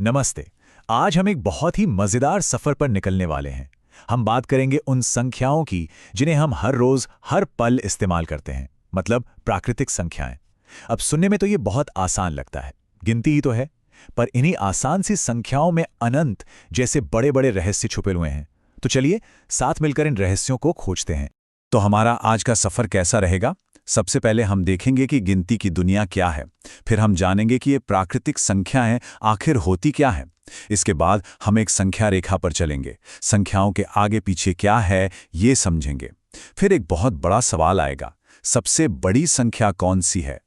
नमस्ते। आज हम एक बहुत ही मजेदार सफर पर निकलने वाले हैं। हम बात करेंगे उन संख्याओं की जिन्हें हम हर रोज हर पल इस्तेमाल करते हैं, मतलब प्राकृतिक संख्याएं। अब सुनने में तो ये बहुत आसान लगता है, गिनती ही तो है। पर इन्हीं आसान सी संख्याओं में अनंत जैसे बड़े बड़े रहस्य छुपे हुए हैं। तो चलिए साथ मिलकर इन रहस्यों को खोजते हैं। तो हमारा आज का सफर कैसा रहेगा? सबसे पहले हम देखेंगे कि गिनती की दुनिया क्या है। फिर हम जानेंगे कि ये प्राकृतिक संख्याएं आखिर होती क्या हैं। इसके बाद हम एक संख्या रेखा पर चलेंगे, संख्याओं के आगे पीछे क्या है ये समझेंगे। फिर एक बहुत बड़ा सवाल आएगा, सबसे बड़ी संख्या कौन सी है?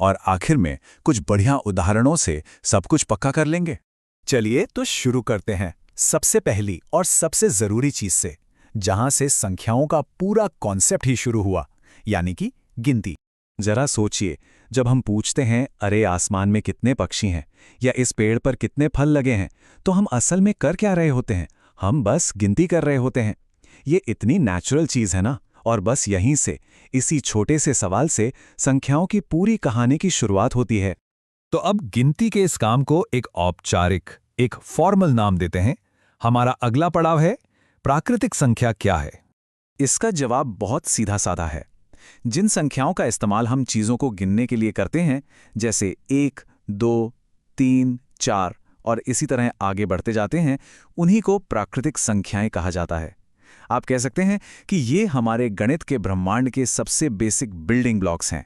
और आखिर में कुछ बढ़िया उदाहरणों से सब कुछ पक्का कर लेंगे। चलिए तो शुरू करते हैं सबसे पहली और सबसे जरूरी चीज से, जहां से संख्याओं का पूरा कॉन्सेप्ट ही शुरू हुआ, यानी कि गिनती। जरा सोचिए, जब हम पूछते हैं अरे आसमान में कितने पक्षी हैं या इस पेड़ पर कितने फल लगे हैं, तो हम असल में कर क्या रहे होते हैं? हम बस गिनती कर रहे होते हैं। ये इतनी नेचुरल चीज है ना। और बस यहीं से, इसी छोटे से सवाल से संख्याओं की पूरी कहानी की शुरुआत होती है। तो अब गिनती के इस काम को एक औपचारिक, एक फॉर्मल नाम देते हैं। हमारा अगला पड़ाव है प्राकृतिक संख्या क्या है। इसका जवाब बहुत सीधा साधा है। जिन संख्याओं का इस्तेमाल हम चीज़ों को गिनने के लिए करते हैं, जैसे 1, 2, 3, 4 और इसी तरह आगे बढ़ते जाते हैं, उन्हीं को प्राकृतिक संख्याएं कहा जाता है। आप कह सकते हैं कि ये हमारे गणित के ब्रह्मांड के सबसे बेसिक बिल्डिंग ब्लॉक्स हैं।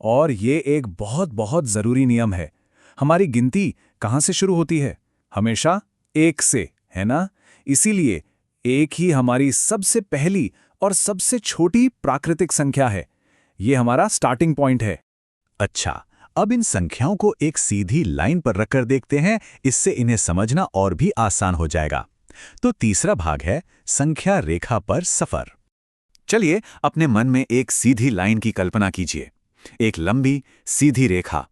और ये एक बहुत बहुत ज़रूरी नियम है। हमारी गिनती कहाँ से शुरू होती है? हमेशा 1 से, है ना? इसीलिए 1 ही हमारी सबसे पहली और सबसे छोटी प्राकृतिक संख्या है। ये हमारा स्टार्टिंग पॉइंट है। अच्छा, अब इन संख्याओं को एक सीधी लाइन पर रखकर देखते हैं, इससे इन्हें समझना और भी आसान हो जाएगा। तो तीसरा भाग है संख्या रेखा पर सफर। चलिए अपने मन में एक सीधी लाइन की कल्पना कीजिए, एक लंबी सीधी रेखा।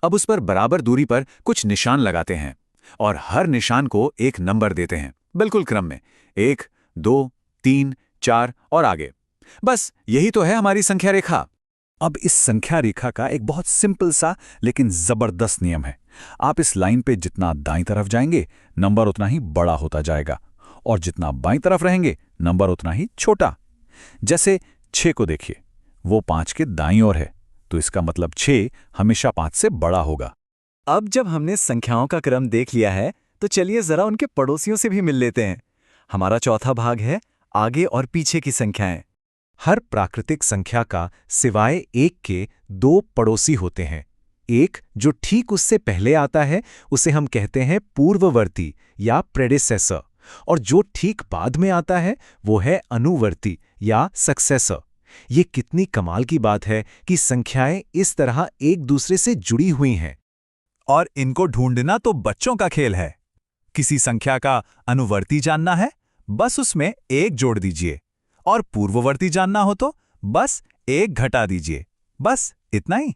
अब उस पर बराबर दूरी पर कुछ निशान लगाते हैं और हर निशान को एक नंबर देते हैं, बिल्कुल क्रम में, 1, 2, 3, 4 और आगे। बस यही तो है हमारी संख्या रेखा। अब इस संख्या रेखा का एक बहुत सिंपल सा लेकिन जबरदस्त नियम है। आप इस लाइन पे जितना दाईं तरफ जाएंगे, नंबर उतना ही बड़ा होता जाएगा, और जितना बाईं तरफ रहेंगे, नंबर उतना ही छोटा। जैसे 6 को देखिए, वो 5 के दाईं ओर है, तो इसका मतलब 6 हमेशा 5 से बड़ा होगा। अब जब हमने संख्याओं का क्रम देख लिया है, तो चलिए जरा उनके पड़ोसियों से भी मिल लेते हैं। हमारा चौथा भाग है आगे और पीछे की संख्याएं। हर प्राकृतिक संख्या का सिवाय 1 के 2 पड़ोसी होते हैं। एक जो ठीक उससे पहले आता है, उसे हम कहते हैं पूर्ववर्ती या प्रेडिसेसर, और जो ठीक बाद में आता है वो है अनुवर्ती या सक्सेसर। ये कितनी कमाल की बात है कि संख्याएं इस तरह एक दूसरे से जुड़ी हुई हैं। और इनको ढूंढना तो बच्चों का खेल है। किसी संख्या का अनुवर्ती जानना है, बस उसमें 1 जोड़ दीजिए, और पूर्ववर्ती जानना हो तो बस 1 घटा दीजिए। बस इतना ही।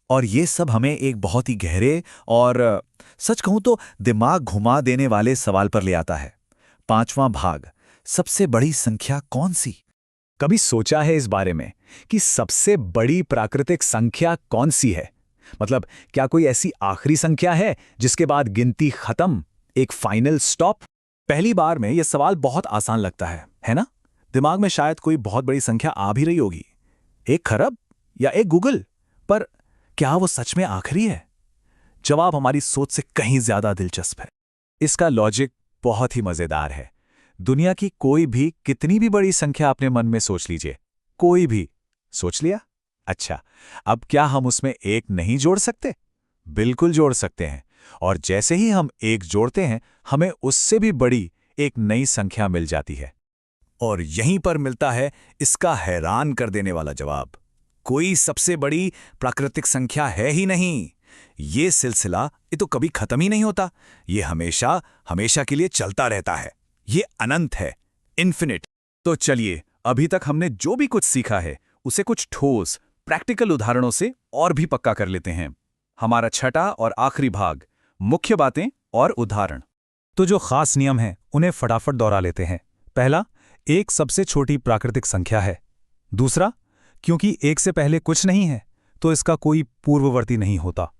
और ये सब हमें एक बहुत ही गहरे और सच कहूं तो दिमाग घुमा देने वाले सवाल पर ले आता है। 5वां भाग, सबसे बड़ी संख्या कौन सी? कभी सोचा है इस बारे में कि सबसे बड़ी प्राकृतिक संख्या कौन सी है? मतलब क्या कोई ऐसी आखिरी संख्या है जिसके बाद गिनती खत्म, एक फाइनल स्टॉप? पहली बार में यह सवाल बहुत आसान लगता है ना? दिमाग में शायद कोई बहुत बड़ी संख्या आ भी रही होगी, 1 खरब या 1 गूगल। पर क्या वो सच में आखिरी है? जवाब हमारी सोच से कहीं ज्यादा दिलचस्प है। इसका लॉजिक बहुत ही मजेदार है। दुनिया की कोई भी कितनी भी बड़ी संख्या अपने मन में सोच लीजिए, कोई भी। सोच लिया? अच्छा, अब क्या हम उसमें 1 नहीं जोड़ सकते? बिल्कुल जोड़ सकते हैं। और जैसे ही हम 1 जोड़ते हैं, हमें उससे भी बड़ी एक नई संख्या मिल जाती है। और यहीं पर मिलता है इसका हैरान कर देने वाला जवाब। कोई सबसे बड़ी प्राकृतिक संख्या है ही नहीं। ये सिलसिला ये तो कभी खत्म ही नहीं होता। ये हमेशा हमेशा के लिए चलता रहता है। ये अनंत है, इन्फिनिट। तो चलिए, अभी तक हमने जो भी कुछ सीखा है उसे कुछ ठोस प्रैक्टिकल उदाहरणों से और भी पक्का कर लेते हैं। हमारा छठा और आखिरी भाग, मुख्य बातें और उदाहरण। तो जो खास नियम हैं उन्हें फटाफट दोहरा लेते हैं। पहला, 1 सबसे छोटी प्राकृतिक संख्या है। दूसरा, क्योंकि 1 से पहले कुछ नहीं है तो इसका कोई पूर्ववर्ती नहीं होता।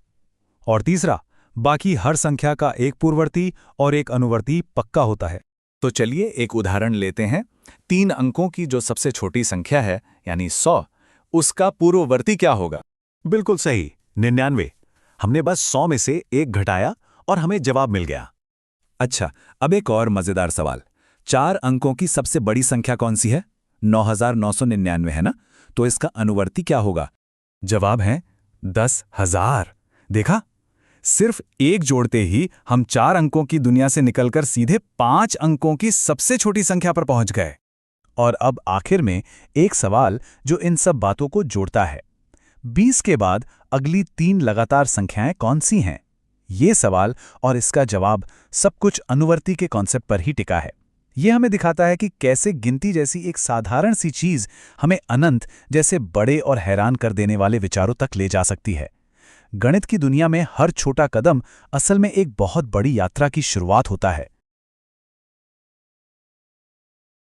और तीसरा, बाकी हर संख्या का एक पूर्ववर्ती और एक अनुवर्ती पक्का होता है। तो चलिए एक उदाहरण लेते हैं। 3 अंकों की जो सबसे छोटी संख्या है यानी 100, उसका पूर्ववर्ती क्या होगा? बिल्कुल सही, 99। हमने बस 100 में से 1 घटाया और हमें जवाब मिल गया। अच्छा, अब एक और मजेदार सवाल। 4 अंकों की सबसे बड़ी संख्या कौन सी है? 9999 है ना? तो इसका अनुवर्ती क्या होगा? जवाब है 10,000। देखा, सिर्फ 1 जोड़ते ही हम 4 अंकों की दुनिया से निकलकर सीधे 5 अंकों की सबसे छोटी संख्या पर पहुंच गए। और अब आखिर में एक सवाल जो इन सब बातों को जोड़ता है। 20 के बाद अगली 3 लगातार संख्याएं कौन सी हैं? ये सवाल और इसका जवाब सब कुछ अनुवर्ती के कॉन्सेप्ट पर ही टिका है। ये हमें दिखाता है कि कैसे गिनती जैसी एक साधारण सी चीज हमें अनंत जैसे बड़े और हैरान कर देने वाले विचारों तक ले जा सकती है। गणित की दुनिया में हर छोटा कदम असल में एक बहुत बड़ी यात्रा की शुरुआत होता है।